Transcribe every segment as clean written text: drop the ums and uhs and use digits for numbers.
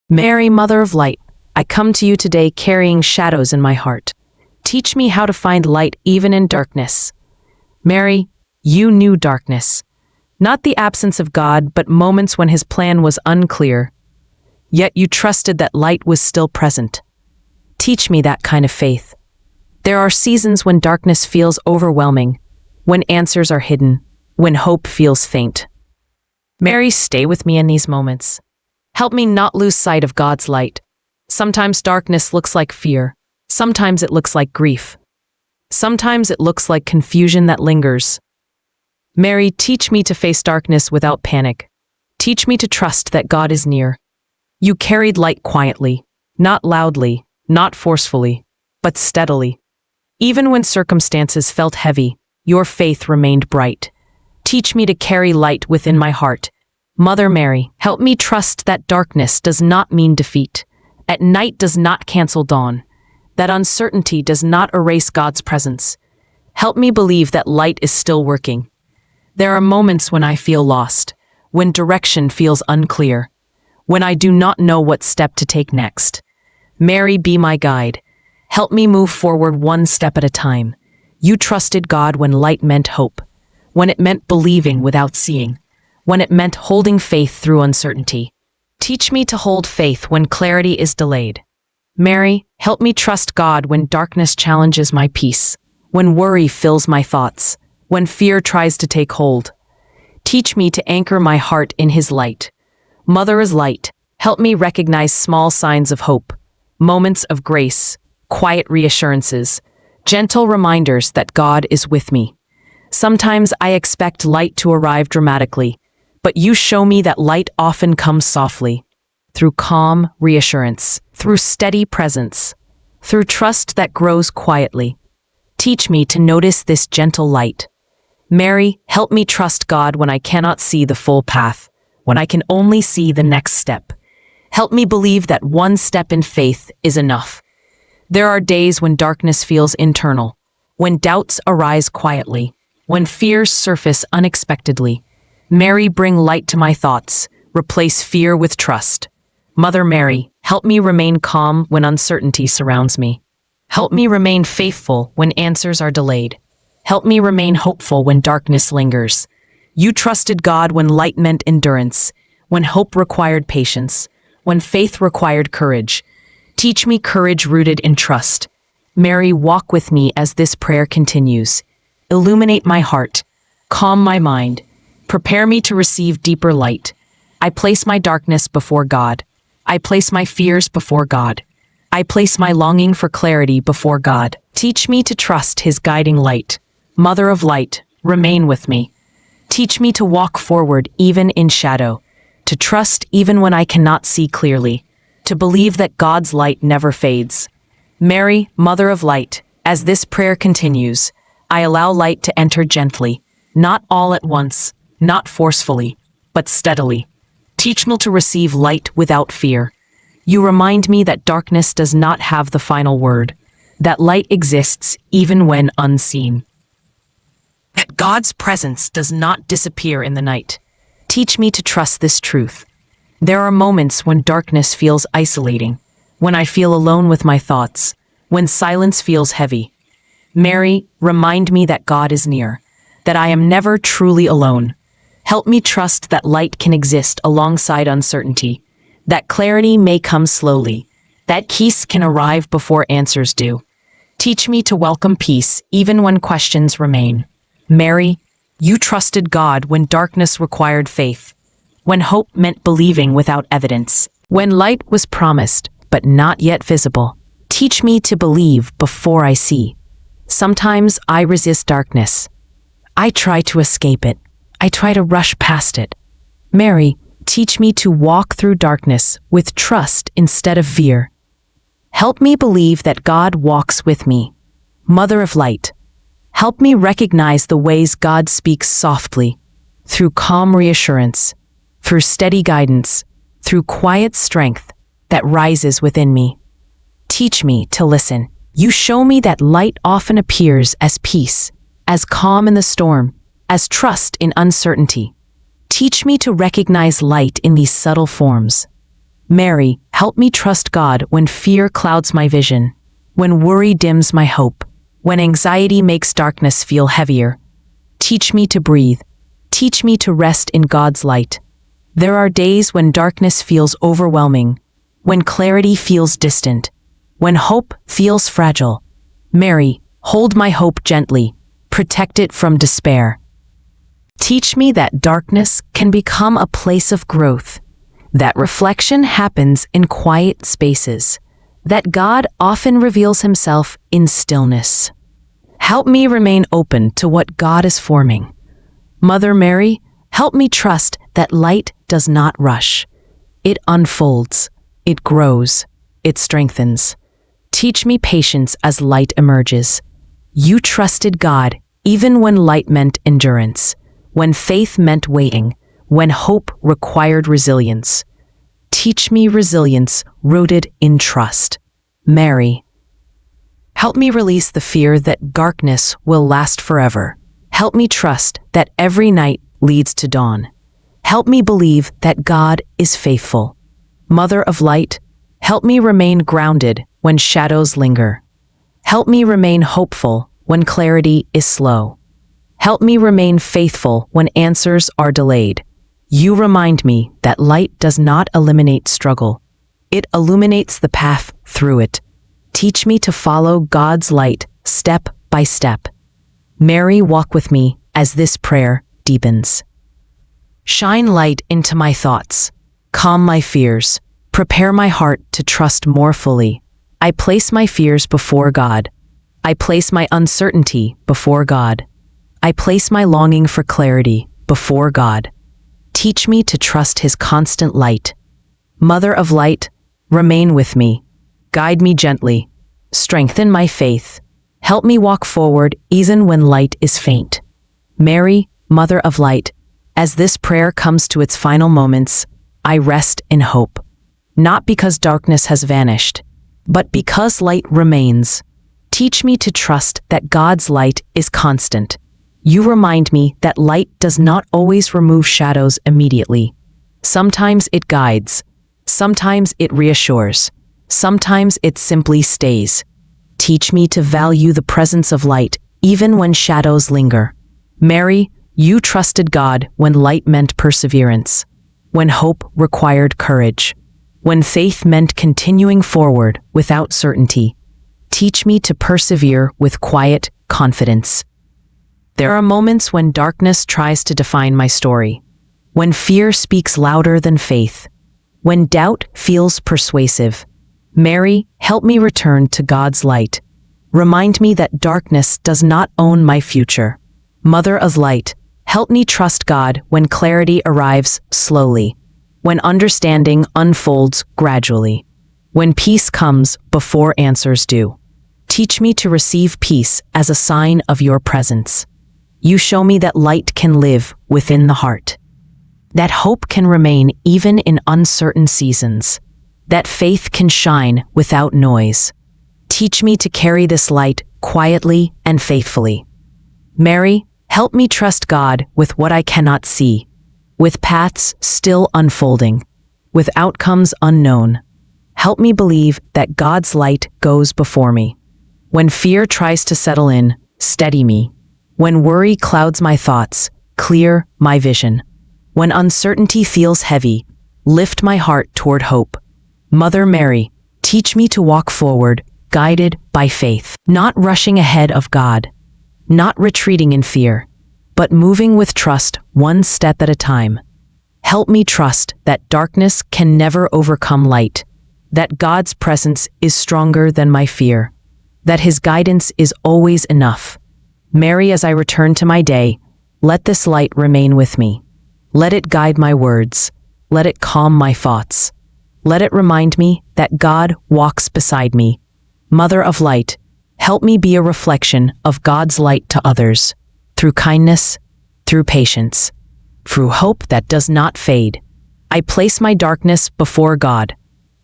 Mary, Mother of Light, I come to you today carrying shadows in my heart. Teach me how to find light even in darkness. Mary, you knew darkness. Not the absence of God, but moments when his plan was unclear. Yet you trusted that light was still present. Teach me that kind of faith. There are seasons when darkness feels overwhelming, when answers are hidden, when hope feels faint. Mary, stay with me in these moments. Help me not lose sight of God's light. Sometimes darkness looks like fear. Sometimes it looks like grief. Sometimes it looks like confusion that lingers. Mary, teach me to face darkness without panic. Teach me to trust that God is near. You carried light quietly, not loudly, not forcefully, but steadily. Even when circumstances felt heavy, your faith remained bright. Teach me to carry light within my heart. Mother Mary, help me trust that darkness does not mean defeat. At night does not cancel dawn. That uncertainty does not erase God's presence. Help me believe that light is still working. There are moments when I feel lost, when direction feels unclear, when I do not know what step to take next. Mary, be my guide. Help me move forward one step at a time. You trusted God when light meant hope, when it meant believing without seeing, when it meant holding faith through uncertainty. Teach me to hold faith when clarity is delayed. Mary, help me trust God when darkness challenges my peace, when worry fills my thoughts, when fear tries to take hold. Teach me to anchor my heart in his light. Mother is light. Help me recognize small signs of hope, moments of grace, quiet reassurances, gentle reminders that God is with me. Sometimes I expect light to arrive dramatically, but you show me that light often comes softly, through calm reassurance, through steady presence, through trust that grows quietly. Teach me to notice this gentle light. Mary, help me trust God when I cannot see the full path, when I can only see the next step. Help me believe that one step in faith is enough. There are days when darkness feels internal, when doubts arise quietly, when fears surface unexpectedly. Mary, bring light to my thoughts. Replace fear with trust. Mother Mary, help me remain calm when uncertainty surrounds me. Help me remain faithful when answers are delayed. Help me remain hopeful when darkness lingers. You trusted God when light meant endurance, when hope required patience, when faith required courage. Teach me courage rooted in trust. Mary, walk with me as this prayer continues. Illuminate my heart. Calm my mind. Prepare me to receive deeper light. I place my darkness before God. I place my fears before God. I place my longing for clarity before God. Teach me to trust his guiding light. Mother of light, remain with me. Teach me to walk forward even in shadow, to trust even when I cannot see clearly, to believe that God's light never fades. Mary, Mother of Light, as this prayer continues, I allow light to enter gently, not all at once, not forcefully, but steadily. Teach me to receive light without fear. You remind me that darkness does not have the final word, that light exists even when unseen, that God's presence does not disappear in the night. Teach me to trust this truth. There are moments when darkness feels isolating, when I feel alone with my thoughts, when silence feels heavy. Mary, remind me that God is near, that I am never truly alone. Help me trust that light can exist alongside uncertainty, that clarity may come slowly, that peace can arrive before answers do. Teach me to welcome peace even when questions remain. Mary, you trusted God when darkness required faith, when hope meant believing without evidence, when light was promised but not yet visible. Teach me to believe before I see. Sometimes I resist darkness. I try to escape it. I try to rush past it. Mary, teach me to walk through darkness with trust instead of fear. Help me believe that God walks with me. Mother of Light, help me recognize the ways God speaks softly, through calm reassurance, through steady guidance, through quiet strength that rises within me. Teach me to listen. You show me that light often appears as peace, as calm in the storm, as trust in uncertainty. Teach me to recognize light in these subtle forms. Mary, help me trust God when fear clouds my vision, when worry dims my hope, when anxiety makes darkness feel heavier. Teach me to breathe. Teach me to rest in God's light. There are days when darkness feels overwhelming, when clarity feels distant, when hope feels fragile. Mary, hold my hope gently, protect it from despair. Teach me that darkness can become a place of growth, that reflection happens in quiet spaces, that God often reveals himself in stillness. Help me remain open to what God is forming. Mother Mary, help me trust that light does not rush. It unfolds, it grows, it strengthens. Teach me patience as light emerges. You trusted God even when light meant endurance, when faith meant waiting, when hope required resilience. Teach me resilience rooted in trust. Mary, help me release the fear that darkness will last forever. Help me trust that every night leads to dawn. Help me believe that God is faithful. Mother of light, help me remain grounded when shadows linger. Help me remain hopeful when clarity is slow. Help me remain faithful when answers are delayed. You remind me that light does not eliminate struggle. It illuminates the path through it. Teach me to follow God's light step by step. Mary, walk with me as this prayer deepens. Shine light into my thoughts. Calm my fears. Prepare my heart to trust more fully. I place my fears before God. I place my uncertainty before God. I place my longing for clarity before God. Teach me to trust his constant light. Mother of light, remain with me. Guide me gently. Strengthen my faith. Help me walk forward even when light is faint. Mary, Mother of light, as this prayer comes to its final moments, I rest in hope. Not because darkness has vanished, but because light remains. Teach me to trust that God's light is constant. You remind me that light does not always remove shadows immediately. Sometimes it guides. Sometimes it reassures. Sometimes it simply stays. Teach me to value the presence of light even when shadows linger. Mary, you trusted God when light meant perseverance, when hope required courage, when faith meant continuing forward without certainty. Teach me to persevere with quiet confidence. There are moments when darkness tries to define my story, when fear speaks louder than faith, when doubt feels persuasive. Mary, help me return to God's light. Remind me that darkness does not own my future. Mother of light, help me trust God when clarity arrives slowly, when understanding unfolds gradually, when peace comes before answers do. Teach me to receive peace as a sign of your presence. You show me that light can live within the heart, that hope can remain even in uncertain seasons, that faith can shine without noise. Teach me to carry this light quietly and faithfully. Mary, help me trust God with what I cannot see, with paths still unfolding, with outcomes unknown. Help me believe that God's light goes before me. When fear tries to settle in, steady me. When worry clouds my thoughts, clear my vision. When uncertainty feels heavy, lift my heart toward hope. Mother Mary, teach me to walk forward, guided by faith, not rushing ahead of God, not retreating in fear, but moving with trust one step at a time. Help me trust that darkness can never overcome light, that God's presence is stronger than my fear, that his guidance is always enough. Mary, as I return to my day, let this light remain with me. Let it guide my words. Let it calm my thoughts. Let it remind me that God walks beside me. Mother of light, help me be a reflection of God's light to others, through kindness, through patience, through hope that does not fade. I place my darkness before God.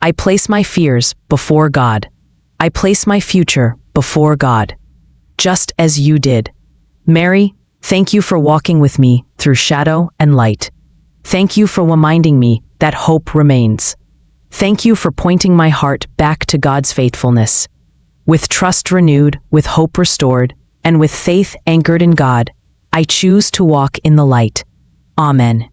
I place my fears before God. I place my future before God, just as you did. Mary, thank you for walking with me through shadow and light. Thank you for reminding me that hope remains. Thank you for pointing my heart back to God's faithfulness. With trust renewed, with hope restored, and with faith anchored in God, I choose to walk in the light. Amen.